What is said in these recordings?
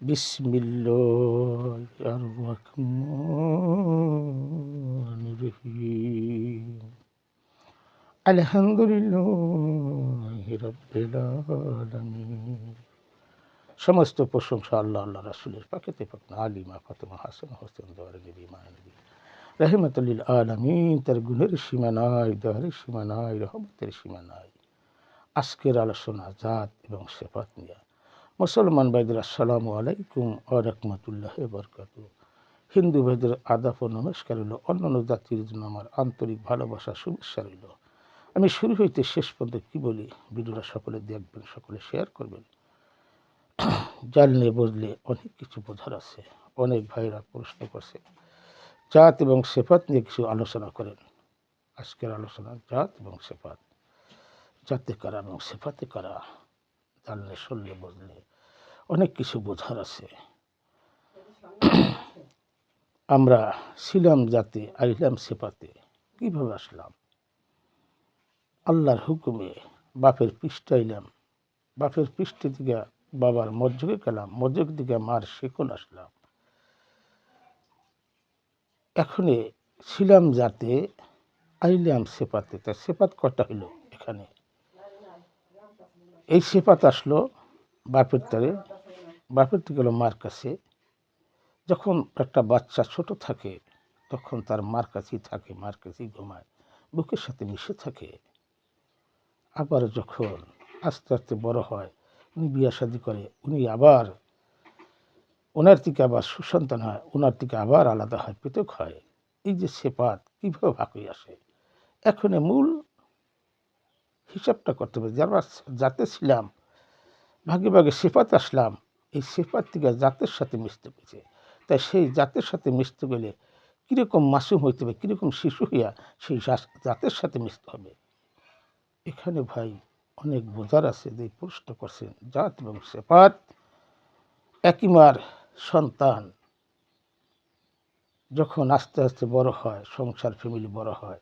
বিসমিল্লাহির রহমানির রহিম। আলহামদুলিল্লাহি রাব্বিল আলামিন। সমস্ত প্রশংসা আল্লাহ রাসূলের পাকেতে পাক আলিমা ফাতেমা হাসান হোসেন দোয়ারে বিমানবী রহমাতুল লিল আলামিন। তার গুণের সীমা নাই, দয়ার সীমা নাই, রহমতের সীমা নাই। আজকের আলোচনা জাত এবং সিফাত নিয়ে। মুসলমান ভাইদের আসসালামু আলাইকুম ওয়া রাহমাতুল্লাহি ওয়া বারাকাতুহু। হিন্দু ভাইদের আদাব ও নমস্কার রইল। অন্যান্য জাতির জন্য আমার আন্তরিক ভালোবাসা শুভেচ্ছা রইল। আমি শুরু হইতে শেষ পর্যন্ত কি বলি, ভিডিওটা সকলে দেখবেন, সকলে শেয়ার করবেন। জানলে বুঝলে অনেক কিছু বোঝার আছে। অনেক ভাইরা প্রশ্ন করছে জাত এবং সিফাত নিয়ে কিছু আলোচনা করেন। আজকের আলোচনা জাত এবং সিফাত। জাতে কারা এবং সিফাতে কারা, জানলে শুনলে বুঝলে অনেক কিছু বোঝার আছে। আমরা ছিলাম জাতে, আইলাম সিফাতে। কিভাবে আসলাম? আল্লাহর হুকুমে বাপের পৃষ্ঠে আইলাম, বাপের পৃষ্ঠে দিকে বাবার মর্যকে গেলাম, মর্যক দিকে মার শেকল আসলাম। এখনে ছিলাম জাতে, আইলাম সিফাতে। তা সিফাত কটা হইল এখানে? এই সিফাত আসলো বাপের তরে, বাপের থেকে গেল মার কাছে। যখন একটা বাচ্চা ছোট থাকে তখন তার মার কাছেই থাকে, মার কাছেই ঘুমায়, বুকের সাথে মিশে থাকে। আবার যখন আস্তে আস্তে বড় হয়, উনি বিয়ে শাদী করে, উনি আবার ওনার থেকে আবার সুসন্তান হয়, ওনার থেকে আবার আলাদা হয়, পৃথক হয়। এই যে সিফাত কীভাবে ভাগ হয়ে আসে, এখন মূল হিসাবটা করতে হবে। যারা জাতে ছিলাম, ভাগে ভাগে সিফাত আসলাম, এই সিফাত থেকে জাতের সাথে মিশতে পেরেছে। তাই সেই জাতের সাথে মিশতে গেলে কীরকম মাসুম হইতে হবে, কীরকম শিশু হইয়া সেই জাতের সাথে মিশতে হবে। এখানে ভাই অনেক বোঝার আছে। যে প্রশ্ন করছেন, জাত এবং সিফাত একই মার সন্তান যখন আস্তে আস্তে বড় হয়, সংসার ফ্যামিলি বড় হয়,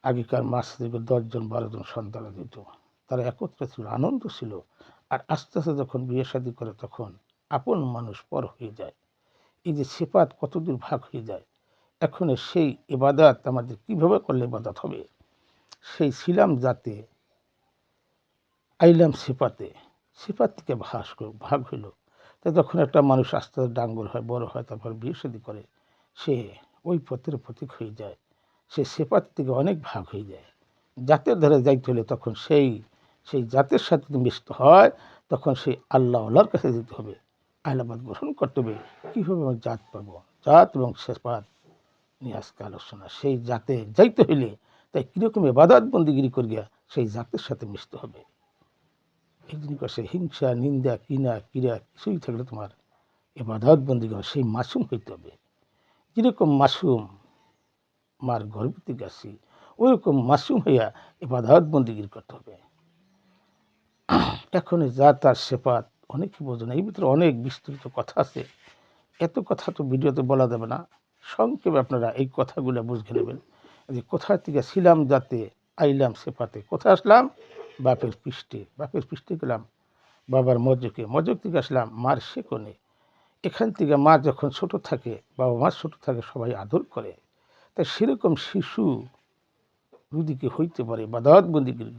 আগেকার মাস থেকে 10জন 12জন সন্তান দিত, তারা একত্রে ছিল, আনন্দ ছিল। আর আস্তে আস্তে যখন বিয়ে শাদী করে তখন আপন মানুষ পর হয়ে যায়। এই যে সিফাত কতদূর ভাগ হয়ে যায়। এখন সেই ইবাদত আমাদের কিভাবে করলে ইবাদত হবে? সেই ছিলাম জাতে, আইলাম সিফাতে, সিফাত থেকে ভাগ হইল। তা যখন একটা মানুষ আস্তে আস্তে ডাঙ্গর হয়, বড় হয়, তারপর বিয়ে শাদী করে, সে ওই পথের প্রতীক হয়ে যায়। সে সিফাত থেকে অনেক ভাগ হয়ে যায়। জাতের ধারে যাইতে হলে তখন সেই জাতের সাথে মিশতে হয়। তখন সেই আল্লাহর কাছে যেতে হবে, আহলাবাদ গ্রহণ করতে হবে। কীভাবে আমি জাত পাবো? জাত এবং সিফাত নিয়ে আজকে আলোচনা। সেই জাতে যাইতে হইলে তাই কীরকম ইবাদত বন্দিগিরি করিয়া সেই জাতের সাথে মিশতে হবে। একদিন কাছে হিংসা, নিন্দা, কিনা কিরা কিছুই থাকলে তোমার ইবাদত বন্দিগি সেই মাসুম হইতে হবে। যেরকম মাসুম মার গর্ভ থেকে আসি, ওইরকম মাসুম হইয়া ইবাদত বন্দিগিরি করতে হবে। এখন জাত আর সিফাত অনেকে বোঝে না। এই ভিতরে অনেক বিস্তৃত কথা আছে, এত কথা তো ভিডিওতে বলা যাবে না। সংক্ষেপে আপনারা এই কথাগুলো বুঝে নেবেন যে কোথা থেকে ছিলাম জাতে, আইলাম সিফাতে। কোথায় আসলাম? বাপের পৃষ্ঠে, বাপের পৃষ্ঠে গেলাম বাবার মজকে, মজক থেকে আসলাম মার সেকনে। এখান থেকে মা যখন ছোট থাকে, বাবা মা ছোট থাকে, সবাই আদর করে। তাই সেরকম শিশু যদি হইতে পারে ইবাদত বন্দিগিরি,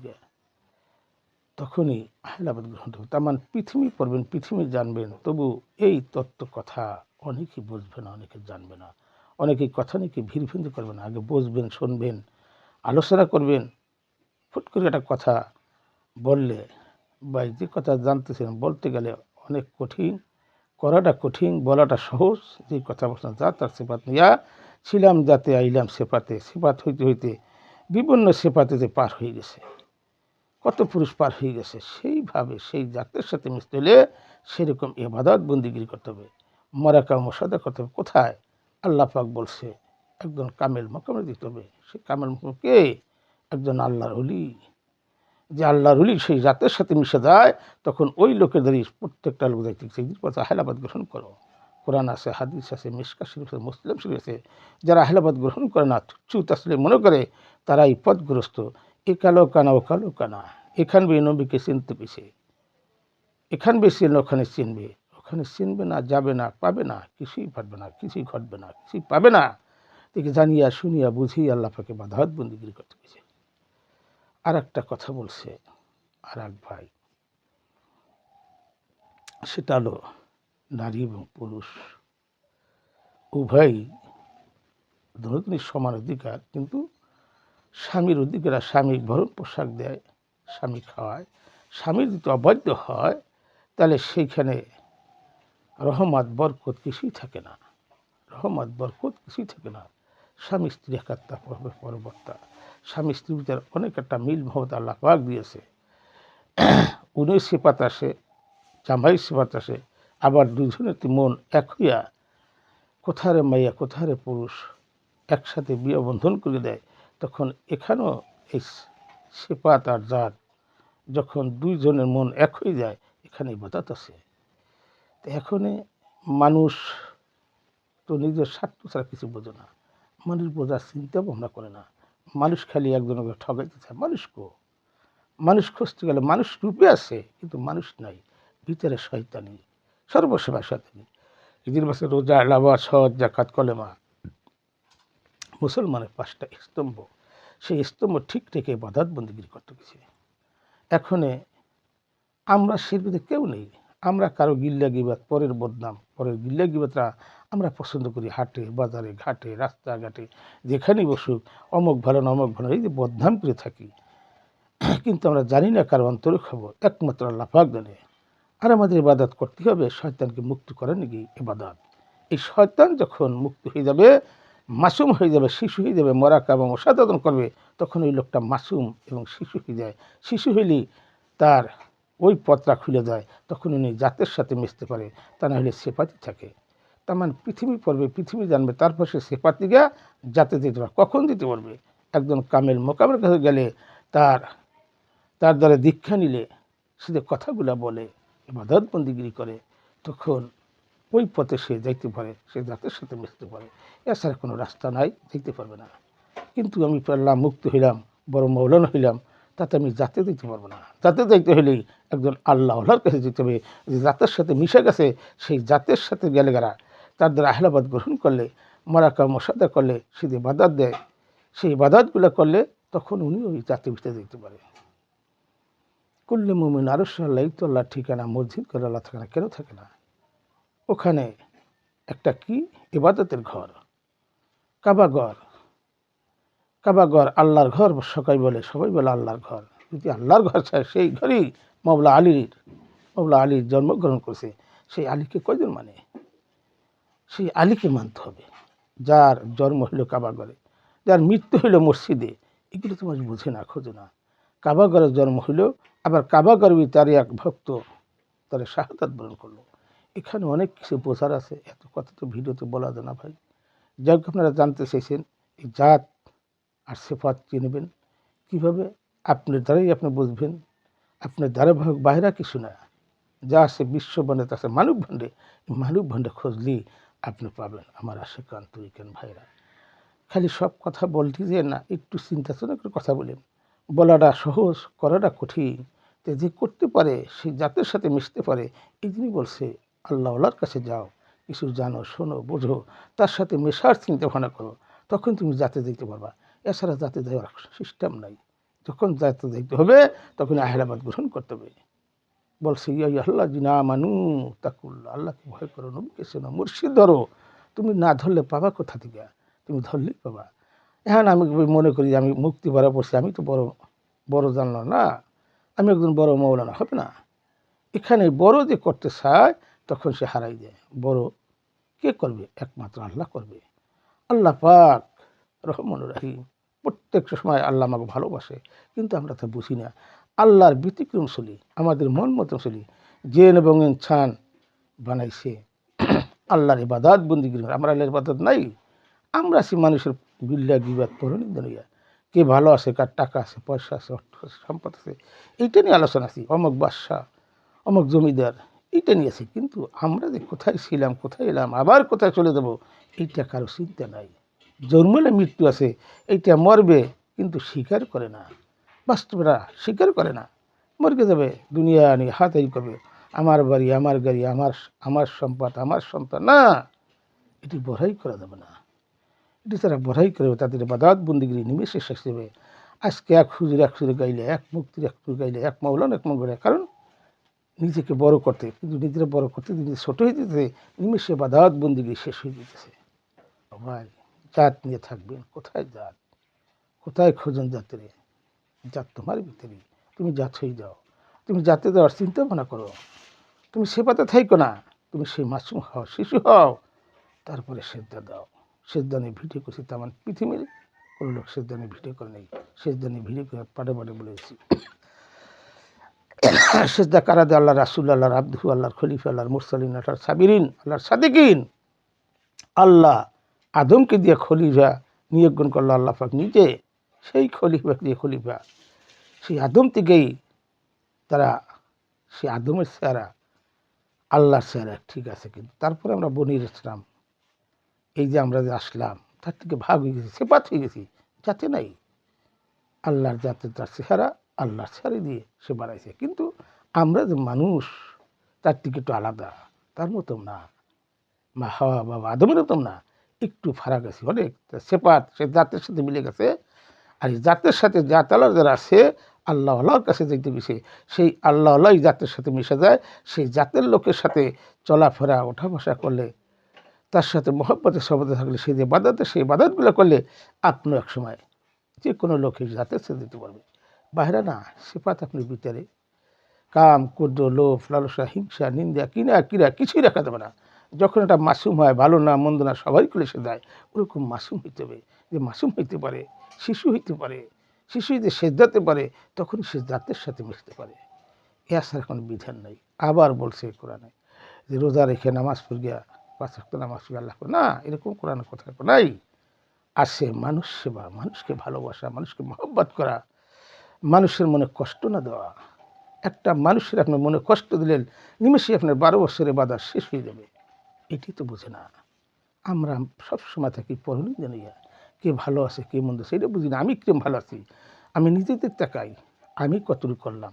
তখনই আহলাবাদ গ্রহণ হবে। তার মানে পৃথিবী পড়বেন, পৃথিবী জানবেন, তবু এই তত্ত্ব কথা অনেকেই বুঝবে না, অনেকে জানবে না, অনেকেই কথা নাকি ভিড়ভিন্দি করবে না। আগে বুঝবেন, শুনবেন, আলোচনা করবেন। ফুট করে একটা কথা বললে বা যে কথা জানতেছেন বলতে গেলে অনেক কঠিন, করাটা কঠিন, বলাটা সহজ। যে কথা বলছেন জাত আর সিফাত নিয়া ছিলাম জাতে, আইলাম সিফাতে। সিফাত হইতে হইতে বিভিন্ন সিফাতে যে পার হয়ে গেছে, কত পুরুষ পার হয়ে গেছে। সেইভাবে সেই জাতের সাথে মিশতে হলে সেরকম ইবাদত বন্দিগিরি করতে হবে, মরাকা মশাদা করতে হবে। কোথায়? আল্লাহ পাক বলছে একজন কামেল মকামে দিতে হবে। সে কামেল মকাম কে? একজন আল্লাহর ওলি। যে আল্লাহর ওলি সেই জাতের সাথে মিশে যায়, তখন ওই লোকেদেরই প্রত্যেকটা লোক দেখতে সেই কথা আহলাবাদ গ্রহণ করো। কোরআন আছে, হাদিস আছে, মিশকা শরীফ আছে, মুসলিম শরীফ আছে। যারা আহলাবাদ গ্রহণ করে না, তুচ্ছ তাসলিম মনে করে, তারাই পথগ্রস্ত। এ কালো কানা ও কালো কানা, এখান বে নবীকে চিনতে পেছে, এখান বেশি ওখানে চিনবে, ওখানে চিনবে না, যাবে না, পাবে না, কিছুই পারবে না, কিছুই ঘটবে না, কিছুই পাবে না। থেকে জানিয়া শুনিয়া বুঝিয়ে আল্লাহ পাকে বাধাত বন্দিগিরি করতে গেছে। আর একটা কথা বলছে আর এক ভাই, সেটা হলো নারী এবং পুরুষ উভয়ই দুজনই সমান অধিকার, কিন্তু স্বামীর অধিকার, স্বামী ভরণ পোশাক দেয়, স্বামী খাওয়ায়, স্বামীর যদি অবাধ্য হয় তাহলে সেইখানে রহমত বরকত কিছুই থাকে না, রহমত বরকত কিছুই থাকে না। স্বামী স্ত্রী একাত্তা পরবর্তা, স্বামী স্ত্রীর ভিতরে অনেক একটা মিল মহব্বত আল্লাহ পাক দিয়েছে। উনিশ সিফাত আসে, জামাই সিফাত আসে, আবার দুজনের মন এক হইয়া কোথারে মাইয়া কোথারে পুরুষ একসাথে বিয়ে বন্ধন করে দেয়, তখন এখানেও এই সিফাত আর জাত যখন দুইজনের মন এক হয়ে যায়, এখানে ইবাদত আছে। তো এখানে মানুষ তো নিজের স্বার্থ ছাড়া কিছু বোঝে না, মানুষ বোঝার চিন্তা ভাবনা করে না, মানুষ খালি একজনকে ঠগাইতে চায়। মানুষ খুঁজতে গেলে মানুষ রূপে আছে, কিন্তু মানুষ নাই, ভিতরে শয়তানি, সর্বসময় শয়তানি। ঈদের মাসে রোজা, নামাজ, হজ, যাকাত, কলেমা মুসলমানের 5টা স্তম্ভ, সেই স্তম্ভ ঠিক রেখে ইবাদত বন্দেগী করতে গেছে। এখনে আমরা সে ভিতরে কেউ নেই, আমরা কারো গিল্লা গিবাত, পরের বদনাম, পরের গিল্লা গিবাতরা আমরা পছন্দ করি। হাটে বাজারে ঘাটে রাস্তাঘাটে যেখানেই বসুক, অমুক ভালো না অমুক ভালো, এই যে বদনাম করে থাকি, কিন্তু আমরা জানি না কারো অন্তরে খবর, একমাত্র আল্লাহ পাক জানে। আর আমাদের ইবাদত করতে হবে শয়তানকে মুক্ত করার নাকি ইবাদত। এই শয়তান যখন মুক্ত হয়ে যাবে, মাসুম হয়ে যাবে, শিশু হয়ে যাবে, মরাকাবা এবং মোসাদাদন করবে, তখন ওই লোকটা মাসুম এবং শিশু হয়ে যায়। শিশু হইলেই তার ওই পথটা খুলে যায়, তখন উনি জাতের সাথে মিশতে পারে, তা না হলে সেপাতি থাকে। তার মানে পৃথিবী পড়বে, পৃথিবী জানবে, তারপর সে সেপাতি গা জাতে দিতে পারবে। কখন দিতে পারবে? একজন কামেল মোকামের কাছে গেলে, তার তার দ্বারা দীক্ষা নিলে, সে যে কথাগুলা বলে, ইবাদত বন্দিগিরি করে, তখন ওই পথে সে যাইতে পারে, সে জাতের সাথে মিশতে পারে। এছাড়া কোনো রাস্তা নাই, যাইতে পারবে না। কিন্তু আমি পারলাম, মুক্ত হইলাম, বড় মৌলানা হইলাম, তাতে আমি জাতে দিতে পারবো না। জাতে যাইতে হলেই একজন আল্লাহর কাছে যেতে হবে, যে জাতের সাথে মিশে গেছে, সেই জাতের সাথে গেলে গেরা তার দ্বারা আহলাবাদ গ্রহণ করলে, মারাকা মশাদা করলে, সে যে বাদাত দেয়, সেই বাদাতগুলো করলে তখন উনি ওই জাতের ভিতরে যেতে পারে। কুল্লে মুমিন আরশ আল্লাহ তো আল্লাহ ঠিকানা, মসজিদ করে আল্লাহ থাকে না, কেন থাকে না? ওখানে একটা কি ইবাদতের ঘর, কাবাঘর। কাবাঘর আল্লাহর ঘর সবাই বলে আল্লাহর ঘর। যদি আল্লাহর ঘর চায়, সেই ঘরেই মৌলা আলীর জন্মগ্রহণ করছে। সেই আলীকে কয়জন মানে? সেই আলীকে মানতে হবে, যার জন্ম হইল কাবাঘরে, যার মৃত্যু হইল মসজিদে। এগুলো তোমার বুঝে না, খোঁজে না। কাবাঘরের জন্ম হইল, আবার কাবাঘরই তার এক ভক্ত তারা শাহাদাত বরণ করলো। এখানে অনেক কিছু বোঝার আছে, এত কথা তো ভিডিওতে বলা যায় না ভাই। যাই হোক, আপনারা জানতে চাইছেন এই জাত আর সিফাত চিনবেন কীভাবে? আপনার দ্বারাই আপনি বুঝবেন। আপনার দ্বারা বাইরা কিছু না, যা আছে বিশ্ব ভাণ্ডে, তা আছে মানব ভাণ্ডে। মানব ভাণ্ডে খুঁজলেই আপনি পাবেন আমার আশিকান তরিকান ভাইরা। খালি সব কথা বলতে যে না, একটু চিন্তা চেতনা করে কথা বলেন। বলাটা সহজ, করাটা কঠিন। তো যে করতে পারে, সে জাতের সাথে মিশতে পারে, এই জন্যই বলছে আল্লাহর কাছে যাও, কিছু জানো, শোনো, বোঝো, তার সাথে মেশার চিন্তা ভাবনা করো, তখন তুমি জাতে যেতে পারবা। এছাড়া জাতে দেওয়ার সিস্টেম নাই। যখন জাতে যেতে হবে, তখন আহলাবাদ গ্রহণ করতে হবে। বলছে ইয়া আল্লাহ জিনা মানু তাকুল্লা, আল্লাহকে ভয় করো, নবীকে শোনো, মুর্শিদ ধরো। তুমি না ধরলে পাবা কোথা থেকে? তুমি ধরলেই পাবা। এখন আমি মনে করি আমি মুক্তি ভরা পড়ছি, আমি তো বড় জানলাম না, আমি একজন বড় মৌলানা, হবে না। এখানে বড় যে করতে চায়, তখন সে হারাই যায়। বড় কে করবে? একমাত্র আল্লাহ করবে। আল্লাহ পাক রহমান রাহিম, প্রত্যেক সময় আল্লাহ আমাকে ভালোবাসে, কিন্তু আমরা তা বুঝি না। আল্লাহর ব্যতিক্রম চলি, আমাদের মন মতো চলি। জেন এবং ইনসান বানাইছে আল্লাহর ইবাদত বন্দিগি, আমরা আল্লাহর ইবাদত নাই। আমরা আছি মানুষের গিল্লা গিবাদ পরনিন্দা লইয়া। কে ভালো আছে, কার টাকা আছে, পয়সা আছে, অর্থ আছে, সম্পদ আছে, এইটা নিয়ে আলোচনা আছি। অমুক বাদশা, অমুক জমিদার, এইটা নিয়ে আছি। কিন্তু আমরা যে কোথায় ছিলাম, কোথায় এলাম, আবার কোথায় চলে যাব, এইটা কারো চিন্তা নাই। জন্মলে মৃত্যু আছে, এইটা মরবে, কিন্তু স্বীকার করে না। বাস্তবরা স্বীকার করে না। মরকে যাবে, দুনিয়া নিয়ে হাতাই করবে। আমার বাড়ি, আমার গাড়ি, আমার আমার সম্পদ, আমার সন্তান, না, এটি বড়াই করা যাবে না। এটি তারা বড়াই করে তাদের ইবাদত বন্দেগী নিমেষে শেষ দেবে। আজকে এক হুজুর এক সুরে গাইলে, এক মুক্তির এক সুরে গাইলে, এক মাওলানা এক মঙ্গলে, কারণ নিজেকে বড় করতে, কিন্তু নিজেরা বড় করতে নিজে ছোট হয়ে যেতেছে, নিমেষে ইবাদত বন্দেগী শেষ হয়ে যেতেছে। ভাই, জাত নিয়ে থাকবেন, কোথায় জাত, কোথায় খোঁজেন জাতের? জাত তোমার ভিতরে, তুমি জাত হয়ে যাও। তুমি জাতে দেওয়ার চিন্তা ভাবনা করো। তুমি সেবাতে থাইকো না, তুমি সেই মাসুম হও, শিশু হও, তারপরে সেজদা দাও। সেজদা নিয়ে ভিডিও করছি, তেমন পৃথিবীর কোনো লোক সেজদা নিয়ে ভিডিও করে নেই। সেজদা নিয়ে ভিডিও করে পাটে পাটে বলেছি। সেজদা কারা দেয়? আল্লাহ রাসুল, আল্লাহর আব্দু, আল্লাহর খলিফা, আল্লাহর মুরসালিন, আল্লাহর সাবিরিন, আল্লাহর সাদিকিন। আল্লাহ আদমকে দিয়ে খলিফা নিয়োগন করলো আল্লাহ পাক নিজে, সেই খলিফা দিয়ে খলিফা, সেই আদম থেকেই তারা, সেই আদমের চেহারা আল্লাহর চেহারা ঠিক আছে, কিন্তু তারপরে আমরা বনির ইসলাম, এই যে আমরা যে আসলাম, তার থেকে ভাগ হয়ে গেছি, সেপাত হয়ে গেছি, যাতে নাই। আল্লাহর যাতে তার চেহারা আল্লাহর চেহারা দিয়ে সে বাড়াইছে, কিন্তু আমরা যে মানুষ তার থেকে একটু আলাদা, তার মতন না, মা হাওয়া বাবা আদমের মতন না, একটু ফারাক আছে অনেক। সেপাত সে জাতের সাথে মিলে গেছে। আর এই জাতের সাথে জাত আল্লাহ যারা আছে, আল্লাহ আল্লাহর কাছে যেতে গেছে, সেই আল্লাহ আল্লাহ জাতের সাথে মিশে যায়। সেই জাতের লোকের সাথে চলাফেরা ওঠা বসা করলে, তার সাথে মহব্বতে সবতে থাকলে, সেই যে বাদাতে, সেই বাদাতগুলো করলে আপনিও এক সময় যে কোনো লোকের জাতের সাথে দিতে পারবে। বাইরে না, সেপাত আপনি ভিতরে কাম, ক্রোধ, লোভ, লালসা, হিংসা, নিন্দা, কিনা কিরা কিছুই রাখা যাবে না। যখন এটা মাসুম হয়, ভালো না মন্দ না সবাই খুলে সে দেয়, ওরকম মাসুম হইতে হবে। যে মাসুম হইতে পারে, শিশু হইতে পারে, শিশু যদি সেজদাতে পারে, তখন সে জাতের সাথে মিশতে পারে। এছাড়া কোনো বিধান নাই। আবার বলছে কোরআনে যে রোজা রেখে নামাজ পড়ে গিয়া 5 ওয়াক্ত নামাজ পড়ে আল্লাহ করে, না, এরকম কোরআনের কথা নাই। আসে মানুষ সেবা, মানুষকে ভালোবাসা, মানুষকে মহব্বত করা, মানুষের মনে কষ্ট না দেওয়া। একটা মানুষের আপনার মনে কষ্ট দিলেন, নিমেষে আপনার 12 বছরের বাধা শেষ হয়ে যাবে। এটি তো বুঝে না। আমরা সবসময় থাকি পরনিন্দা নিয়ে, কে ভালো আছে কে মন্দ আছে এটা বুঝি না। আমি কিরম ভালো আছি, আমি নিজেদের তাকাই, আমি কতটুকু করলাম,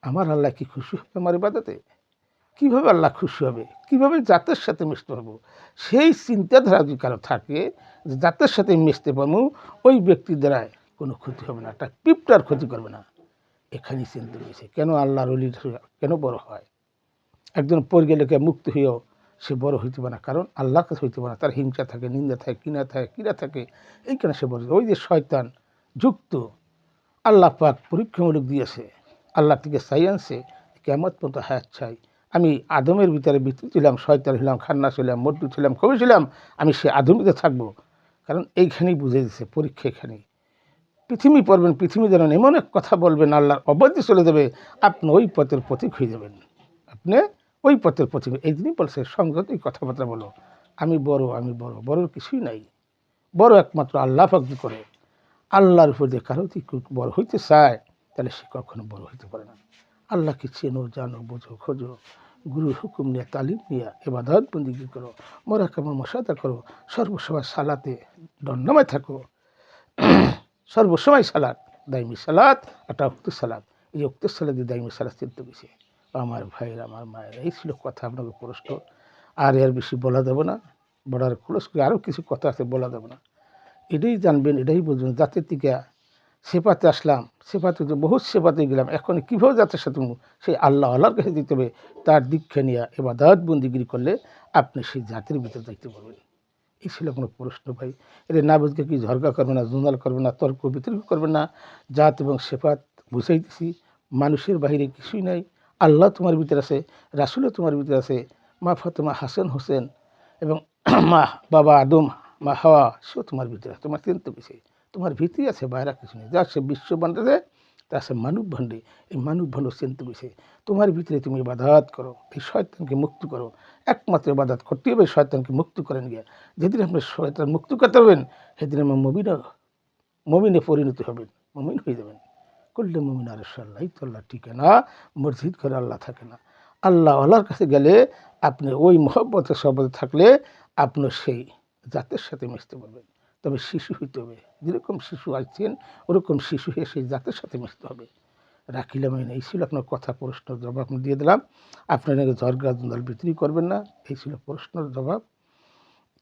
আমার আল্লাহ কি খুশি হবে আমার ইবাদতে? কীভাবে আল্লাহ খুশি হবে, কীভাবে জাতের সাথে মিশতে পারবো, সেই চিন্তাধারা যদি কারো থাকে যে জাতের সাথে মিশতে পারবো, ওই ব্যক্তির দ্বারায় কোনো ক্ষতি হবে না, একটা পিঁপড়ার ক্ষতি করবে না। এখানেই চিন্তা রয়েছে। কেন আল্লাহর ওলি কেন বড় হয়? একজন পরিগেলেকে মুক্ত হয়েও সে বড় হইতে পারে না, কারণ আল্লাহর কাছে হইতে পারে না, তার হিংসা থাকে, নিন্দা থাকে, কিনা থাকে, এইখানে সে বড়। ওই যে শয়তান যুক্ত, আল্লাহ পাক পরীক্ষামূলক দিয়েছে, আল্লাহ থেকে চাই আনছে, কেমন পর্যন্ত হায়াত চাই। আমি আদমের ভিতরে ছিলাম, শয়তান ছিলাম, খান্না ছিলাম, মড্ডু ছিলাম, কবি ছিলাম, আমি সে আদমিতে থাকবো। কারণ এইখানেই বুঝে দিচ্ছে পরীক্ষা, এখানেই পৃথিবী পড়বেন, পৃথিবী যেন এমন এক কথা বলবেন, আল্লাহর অবাধ্যে চলে যাবে, আপনি ওই পথের প্রতীক হয়ে যাবেন। আপনি ওই পথের প্রতীক। এই দিনই বলছে সংযতই কথাবার্তা বলো, আমি বড়, আমি বড়, বড়োর কিছুই নাই। বড় একমাত্র আল্লাহ পাক করে। আল্লাহর উপর দিয়ে কারো বড় হইতে চায়, তাহলে সে কখনো বড় হইতে পারে না। আল্লাহকে চেনো, জানো, বোঝো, খোঁজো, গুরুর হুকুম নিয়ে, তালিম নিয়ে ইবাদত বন্দেগী করো, মোরাকাবা মুশাহাদা করো, সর্বসময় সালাতে দণ্ডামায় থাকো, সর্বসময় সালাত, দাইমি সালাত, একটা উক্ত সালাত। এই উক্ত সালাত দিয়ে দাইমি সালাত চিনতে গেছে। আমার ভাইয়ের, আমার মায়ের, এই ছিল কথা আপনাকে প্রশ্ন। আর এর বেশি বলা যাবে না, বলার খোলস করে আরও কিছু কথা আছে, বলা যাবে না। এটাই জানবেন, এটাই বুঝবেন। জাতের থেকে সেপাতে আসলাম, সেপাতে তো বহুত সেপাতে গেলাম, এখন কীভাবে জাতের সাথে সেই আল্লাহ আল্লাহর কাছে দিতে হবে, তার দীক্ষা নিয়ে ইবাদত বন্দেগী করলে আপনি সেই জাতের ভিতরে যাইতে পারবেন। এই ছিল কোনো প্রশ্ন ভাই। এটা না বুঝকে কি ঝরকা করবে না, জুনাল করবে না, তর্ক বিতর্ক করবে না। জাত এবং সেফাত বুঝাইতেছি, মানুষের বাহিরে কিছুই নাই। আল্লাহ তোমার ভিতরে আছে, রাসুলও তোমার ভিতরে আছে, মা ফাতেমা, হাসান হোসেন এবং মা বাবা আদম, মা হাওয়া, সেও তোমার ভিতরে আছে। তোমার চিন্তা কিছু, তোমার ভিতরে আছে, বাইরে কিছু নেই। যা সে বিশ্ব বান্ধে, তা সে মানব ভাণ্ডে, এই মানব ভাণ্ড চিন্তা বিষয় তোমার ভিতরে। তুমি ইবাদত করো, এই শয়তানকে মুক্ত করো। একমাত্র ইবাদত করতে হবে, শয়তানকে মুক্ত করেন গিয়া। যেদিন আপনি শয়তান মুক্ত করতে পারবেন, সেদিন আমার মমিনে পরিণত হবেন, মমিন হয়ে যাবেন। করলে মমিন আর আল্লাহ তো আল্লাহ ঠিকানা, মসজিদ করে আল্লাহ থাকে না। আল্লাহ আল্লাহর কাছে গেলে আপনি ওই মহব্বতের সবতে থাকলে আপনি সেই জাতের সাথে মিশতে পারবেন। তবে শিশু হইতে হবে, যেরকম শিশু আছেন ওরকম শিশু হয়ে সেই জাতের সাথে মিশতে হবে। রাখিলাম এই না। এই ছিল আপনার কথা, প্রশ্নের জবাব আমি দিয়ে দিলাম। আপনার নাকি ঝরগা জঞ্জাল বিক্রি করবেন না, এই ছিল প্রশ্নের জবাব।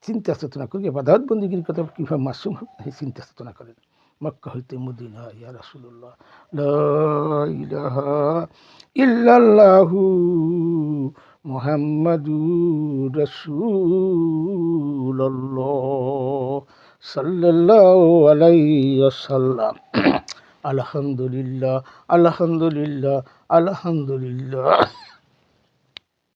চিন্তা চেতনা করি ইবাদত বন্দিগির কথা কীভাবে মাসুম হবে, এই চিন্তা চেতনা করেন। মক্কা হইতে মদিনা ইয়া রাসূলুল্লাহ লা ইলাহা ইল্লাল্লাহু মুহাম্মাদুর রাসূলুল্লাহ সাল্লাল্লাহু আলাইহি ওয়াসাল্লাম। আলহামদুলিল্লাহ, আলহামদুলিল্লাহ, আলহামদুলিল্লাহ।